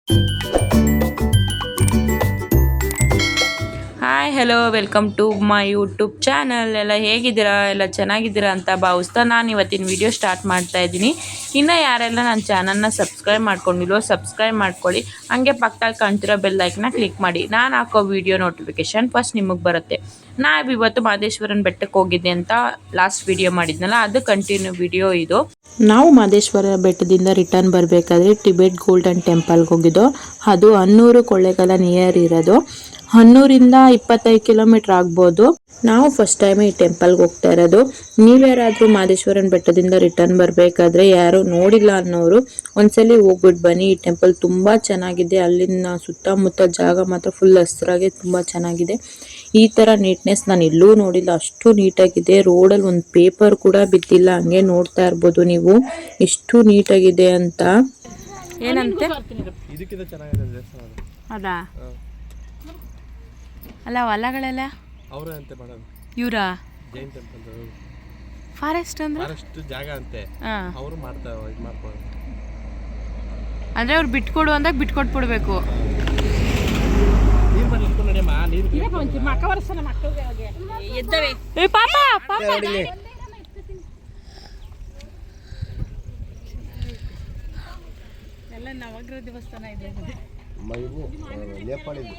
Hi hello welcome to my YouTube channel. ಎಲ್ಲ ಹೇಗಿದ್ದೀರಾ? ಎಲ್ಲ ಚೆನ್ನಾಗಿದ್ದೀರಾ ಅಂತ ಭಾವಿಸ್ತಾ ನಾನು ಇವತ್ತಿನ ವಿಡಿಯೋ ಸ್ಟಾರ್ಟ್ ಮಾಡ್ತಾ ಇದ್ದೀನಿ. ಇನ್ನು ಯಾರೆಲ್ಲ ನನ್ನ ಚಾನಲ್ನ ಸಬ್ಸ್ಕ್ರೈಬ್ ಮಾಡ್ಕೊಂಡಿಲ್ವೋ ಸಬ್ಸ್ಕ್ರೈಬ್ ಮಾಡ್ಕೊಳ್ಳಿ. ಹಾಗೆ ಪಕ್ಕದಲ್ಲಿ ಕಾಣ್ತಿರೋ ಬೆಲ್ ಐಕನ್ನ ಕ್ಲಿಕ್ ಮಾಡಿ. ನಾನು ಹಾಕೋ ವಿಡಿಯೋ ನೋಟಿಫಿಕೇಶನ್ ಫಸ್ಟ್ ನಿಮಗೆ ಬರುತ್ತೆ. ಇವತ್ತು ಮಹದೇಶ್ವರನ ಬೆಟ್ಟಕ್ಕೆ ಹೋಗಿದ್ದೆ ಅಂತ ಲಾಸ್ಟ್ ವಿಡಿಯೋ ಮಾಡಿದ್ನಲ್ಲ, ಅದು ಕಂಟಿನ್ಯೂ ವಿಡಿಯೋ ಇದು. ನಾವು ಮಹದೇಶ್ವರ ಬೆಟ್ಟದಿಂದ ರಿಟರ್ನ್ ಬರಬೇಕಾದ್ರೆ ಟಿಬೆಟ್ ಗೋಲ್ಡನ್ ಟೆಂಪಲ್ಗೆ ಹೋಗಿದ್ದು. ಅದು ಹನ್ನೂರು ಕೊಳ್ಳೇಗಾಲ ನಿಯರ್ ಇರೋದು. ಹನ್ನೂರಿಂದ 25 ಕಿಲೋಮೀಟರ್ ಆಗ್ಬೋದು. ನಾವು ಫಸ್ಟ್ ಟೈಮ್ ಈ ಟೆಂಪಲ್ಗೆ ಹೋಗ್ತಾ ಇರೋದು. ನೀವ್ಯಾರಾದ್ರೂ ಮಹದೇಶ್ವರನ ಬೆಟ್ಟದಿಂದ ರಿಟರ್ನ್ ಬರಬೇಕಾದ್ರೆ ಯಾರು ನೋಡಿಲ್ಲ ಅನ್ನೋರು ಒಂದ್ಸಲಿ ಹೋಗ್ಬಿಟ್ಟು ಬನ್ನಿ. ಈ ಟೆಂಪಲ್ ತುಂಬಾ ಚೆನ್ನಾಗಿದೆ. ಅಲ್ಲಿನ ಸುತ್ತಮುತ್ತ ಜಾಗ ಮಾತ್ರ ಫುಲ್ ಹಸ್ರಾಗಿ ತುಂಬಾ ಚೆನ್ನಾಗಿದೆ. ಈ ತರ ನೀಟ್ನೆಸ್ ನಾನು ಎಲ್ಲೂ ನೋಡಿಲ್ಲ, ಅಷ್ಟು ನೀಟಾಗಿದೆ. ರೋಡಲ್ಲಿ ಒಂದು ಪೇಪರ್ ಕೂಡ ಬಿದ್ದಿಲ್ಲ, ಹಂಗೆ ನೋಡ್ತಾ ಇರ್ಬೋದು ನೀವು ಎಷ್ಟು ನೀಟಾಗಿದೆ ಅಂತ. ಏನಂತೆ ಅದಾ ಅಲ್ಲ ಹೊಲಗಳೆಲ್ಲ ಅವರೇ ಅಂತೆ ಮಾಡೋದು. ಇವರಾ ಜೈನ್ ಟೆಂಪಲ್ ಫಾರೆಸ್ಟ್ ಅಂದ್ರೆ ಫಾರೆಸ್ಟ್ ಜಾಗ ಅಂತೆ. ಅವರು ಮಾಡ್ತಾರೆ, ಇದು ಮಾಡ್ಕೊಳ್ಳೋದು. ಅಂದ್ರೆ ಅವ್ರು ಬಿಟ್ಕೊಡು ಅಂದಾಗ ಬಿಟ್ಕೊಟ್ಬಿಡ್ಬೇಕು. ನೀರು ಬರ್ಲಿಕ್ಕೆ ನಡೆಯಮ್ಮ, ನೀರು ಎಲ್ಲ ನವಗ್ರಹ ದೇವಸ್ಥಾನ ಇದೆ. ನೇಪಾಳಿದು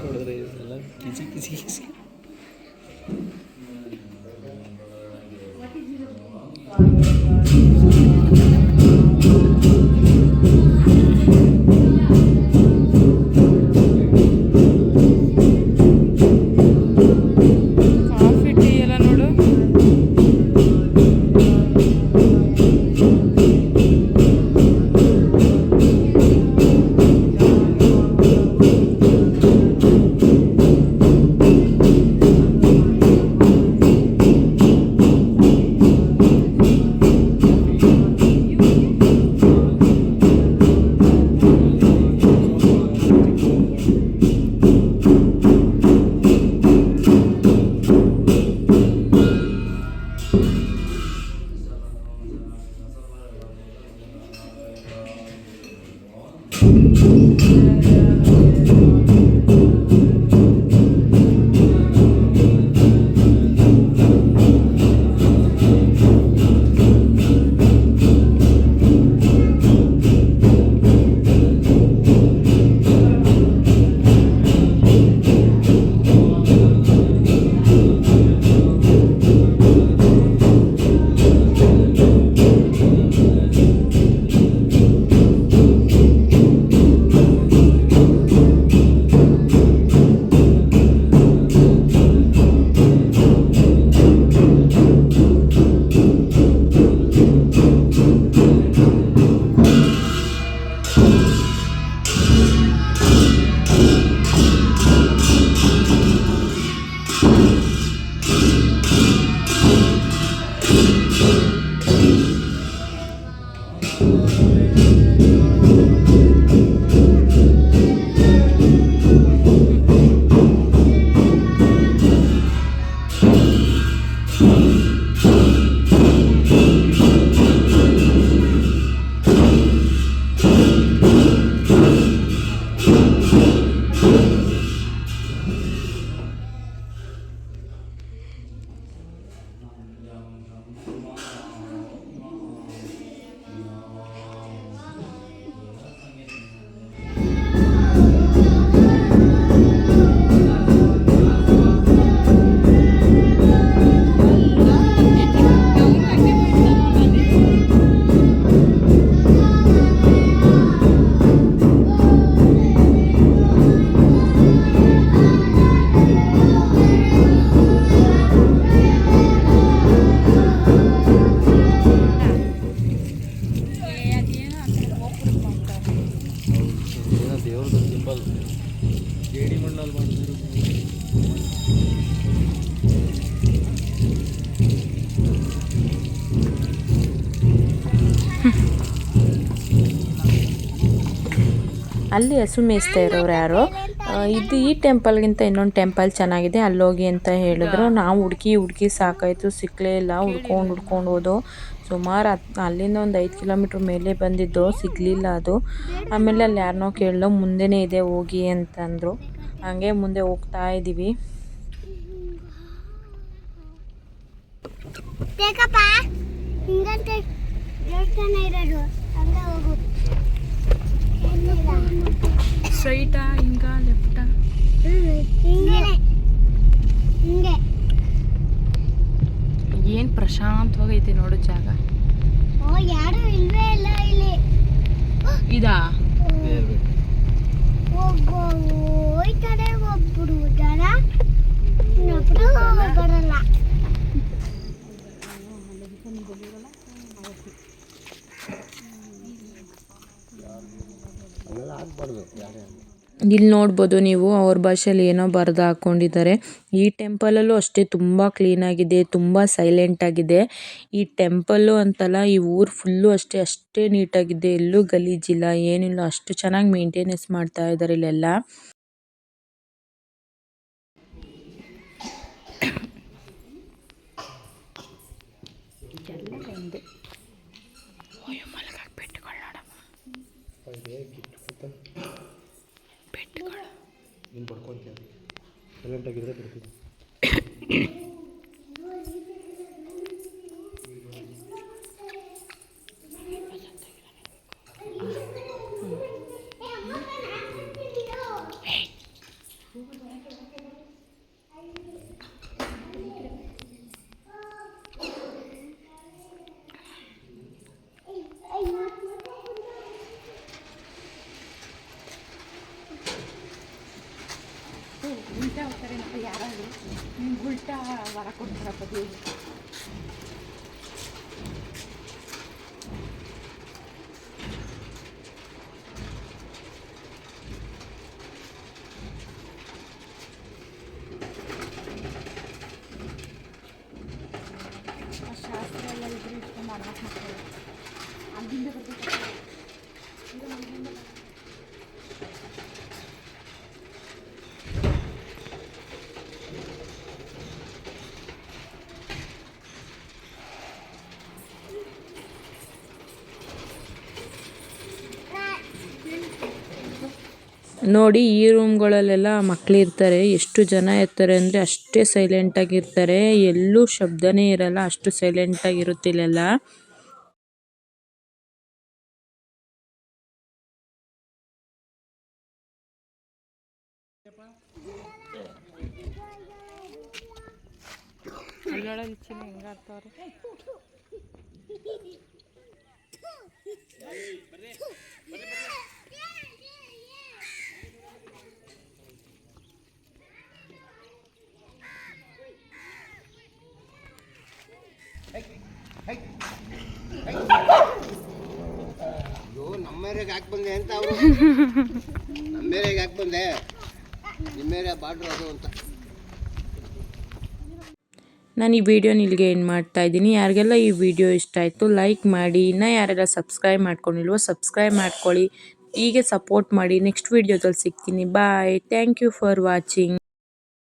ಹೊಡೆದ್ರೆ ಎಲ್ಲ ಕಿಸಿ ಕಿಸಿ ಕಿಸಿ. ಅಲ್ಲಿ ಹಸು ಮೇಯಿಸ್ತಾ ಇರೋರು ಯಾರೋ ಇದು ಈ ಟೆಂಪಲ್ಗಿಂತ ಇನ್ನೊಂದು ಟೆಂಪಲ್ ಚೆನ್ನಾಗಿದೆ ಅಲ್ಲೋಗಿ ಅಂತ ಹೇಳಿದ್ರು. ನಾವು ಹುಡುಕಿ ಸಾಕಾಯಿತು, ಸಿಕ್ಕಲೇ ಇಲ್ಲ. ಹುಡ್ಕೊಂಡು ಹೋದೋ ಸುಮಾರು ಅಲ್ಲಿಂದ ಒಂದು 5 ಕಿಲೋಮೀಟ್ರ್ ಮೇಲೆ ಬಂದಿದ್ದು, ಸಿಗಲಿಲ್ಲ ಅದು. ಆಮೇಲೆ ಅಲ್ಲಿ ಯಾರನ್ನೋ ಕೇಳೋ ಮುಂದೆನೇ ಇದೆ ಹೋಗಿ ಅಂತಂದರು. ಹಂಗೆ ಮುಂದೆ ಹೋಗ್ತಾ ಇದ್ದೀವಿ. ಸ್ಟ್ರೈಟಾ ಹಿಂಗ ಲೆಫ್ಟಾ? ಏನು ಪ್ರಶಾಂತವಾಗೈತೆ ನೋಡು ಜಾಗ. ಯಾರು ಇಲ್ವೇ ಇಲ್ಲ ಇಲ್ಲಿ. ಇದಾ ಹೋಯ್ತಾರೆ ಒಬ್ರು ಜನ, ಇನ್ನೊಬ್ರು ಬರಲ್ಲ. ಇಲ್ಲಿ ನೋಡ್ಬೋದು ನೀವು, ಅವ್ರ ಭಾಷೆಯಲ್ಲಿ ಏನೋ ಬರೆದು ಹಾಕ್ಕೊಂಡಿದ್ದಾರೆ. ಈ ಟೆಂಪಲಲ್ಲೂ ಅಷ್ಟೇ ತುಂಬ ಕ್ಲೀನಾಗಿದೆ, ತುಂಬ ಸೈಲೆಂಟಾಗಿದೆ. ಈ ಟೆಂಪಲ್ಲು ಅಂತಲ್ಲ, ಈ ಊರು ಫುಲ್ಲು ಅಷ್ಟೇ ನೀಟಾಗಿದೆ. ಎಲ್ಲೂ ಗಲೀಜಿಲ್ಲ, ಏನಿಲ್ಲ, ಅಷ್ಟು ಚೆನ್ನಾಗಿ ಮೇಂಟೆನೆನ್ಸ್ ಮಾಡ್ತಾ ಇದ್ದಾರೆ ಇಲ್ಲೆಲ್ಲ. ನೀನು ಪಡ್ಕೊತೀಯ ಸೈಲೆಂಟಾಗಿದ್ರೆ ಬಿಡ್ತೀನಿ. ಉಲ್ಟಾ ಹೋಗ್ತಾರೇನಪ್ಪ ಯಾರಾದರೂ, ನಿಮ್ಗೆ ಉಲ್ಟಾ ವರ ಕೊಡ್ತಾರಪ್ಪ ದೇವ್ರು. ಶಾಸ್ತ್ರ ಎಲ್ಲ ಇದ್ರೆ ಇಟ್ಕೊಂಡು ಮಾಡ್ಬೇಕು ಮಕ್ಕಳು ಅಲ್ಲಿಂದ ಬರ್ಬೇಕು. ನೋಡಿ ಈ ರೂಮ್ಗಳಲ್ಲೆಲ್ಲ ಮಕ್ಕಳಿರ್ತಾರೆ. ಎಷ್ಟು ಜನ ಇರ್ತಾರೆ ಅಂದರೆ ಅಷ್ಟೇ ಸೈಲೆಂಟಾಗಿರ್ತಾರೆ, ಎಲ್ಲೂ ಶಬ್ದನೇ ಇರಲ್ಲ, ಅಷ್ಟು ಸೈಲೆಂಟಾಗಿರುತ್ತೆ ಇಲ್ಲೆಲ್ಲ. ನಮ್ಮೇರೆಗೆ ಹಾಕಿ ಬಂದೆ ಅಂತ ಅವರು ನಮ್ಮೇರೆಗೆ ಹಾಕಿ ಬಂದೆ, ನಿಮ್ಮೇರೆ ಬಾರ್ಡ್ರು ಅದು ಅಂತ. ನಾನು ಈ ವಿಡಿಯೋನ ಇಲ್ಲಿಗೆ ಎಂಡ್ ಮಾಡ್ತಾ ಇದ್ದೀನಿ. ಯಾರಿಗೆಲ್ಲ ಈ ವಿಡಿಯೋ ಇಷ್ಟ ಆಯಿತು ಲೈಕ್ ಮಾಡಿ, ಇನ್ನೂ ಯಾರೆಲ್ಲ ಸಬ್ಸ್ಕ್ರೈಬ್ ಮಾಡ್ಕೊಂಡಿಲ್ವೋ ಸಬ್ಸ್ಕ್ರೈಬ್ ಮಾಡ್ಕೊಳ್ಳಿ, ಹೀಗೆ ಸಪೋರ್ಟ್ ಮಾಡಿ. ನೆಕ್ಸ್ಟ್ ವಿಡಿಯೋದಲ್ಲಿ ಸಿಗ್ತೀನಿ. ಬಾಯ್, ಥ್ಯಾಂಕ್ ಯು ಫಾರ್ ವಾಚಿಂಗ್.